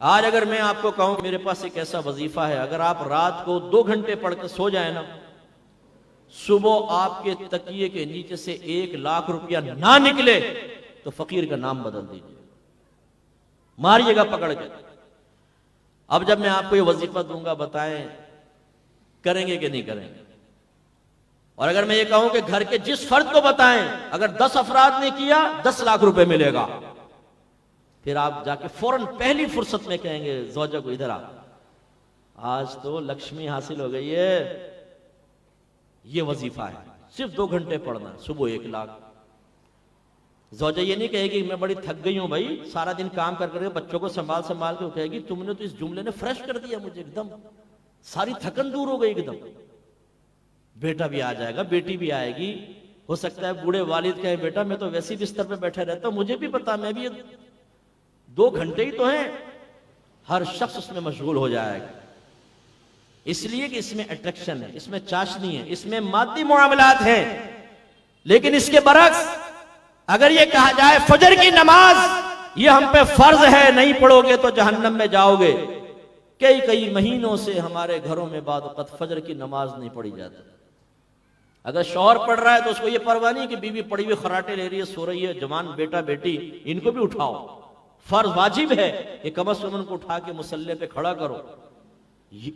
आज अगर मैं आपको कहूं कि मेरे पास एक ऐसा वजीफा है, अगर आप रात को 2 घंटे पढ़कर सो जाए ना, सुबह आपके तकिए के नीचे से 1 लाख रुपया ना निकले तो फकीर का नाम बदल दीजिए, मारिएगा पकड़ के। अब जब मैं आपको ये वजीफा दूंगा, बताएं करेंगे कि नहीं करेंगे? और अगर मैं ये कहूं कि घर के जिस फर्द को बताएं, अगर 10 अफराद ने किया 10 लाख रुपए मिलेगा, फिर आप जाके फौरन पहली फुर्सत में कहेंगे ज़ौजा को इधर आ, आज तो लक्ष्मी हासिल हो गई है। ये वजीफा है, सिर्फ 2 घंटे पढ़ना, सुबह 1 लाख। ज़ौजा ये नहीं कहेगी मैं बड़ी थक गई हूं भाई, सारा दिन काम कर करके बच्चों को संभाल संभाल के, कहेगी तुमने तो इस जुमले ने फ्रेश कर दिया मुझे, एकदम सारी थकन दूर हो गई एकदम। बेटा भी आ जाएगा, बेटी भी आएगी, हो सकता है बूढ़े वालिद कहे बेटा मैं तो वैसे ही बिस्तर पे बैठा रहता हूं, मुझे भी पता, मैं भी 2 घंटे ही तो हैं। हर शख्स उसमें मशगूल हो जाएगा, इसलिए कि इसमें अट्रैक्शन है, इसमें चाशनी है, इसमें मादी मुआमलात हैं। लेकिन इसके बरक्स अगर ये कहा जाए फजर की नमाज ये हम पे फर्ज है, नहीं पढ़ोगे तो जहन्नम में जाओगे, कई महीनों से हमारे घरों में बाद वक़्त फजर की नमाज नहीं पढ़ी जाती। अगर शौहर पढ़ रहा है तो उसको ये परवाह नहीं कि बीवी पड़ी हुई खराटे ले रही है, सो रही है, जवान बेटा बेटी इनको भी उठाओ, फर्ज वाजिब है कि कम से कम उनको उठा के मुसल्ले पे खड़ा करो।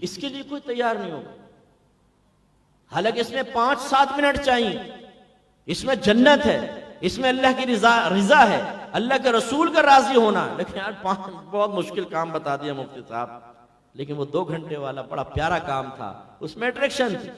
इसके लिए कोई तैयार नहीं होगा। हालांकि इसमें 5-7 मिनट चाहिए, इसमें जन्नत है, इसमें अल्लाह की रिजा है, अल्लाह के रसूल का राजी होना। लेकिन यार बहुत मुश्किल काम बता दिया मुफ्ती साहब, लेकिन वो 2 घंटे वाला बड़ा प्यारा काम था, उसमें अट्रैक्शन थी।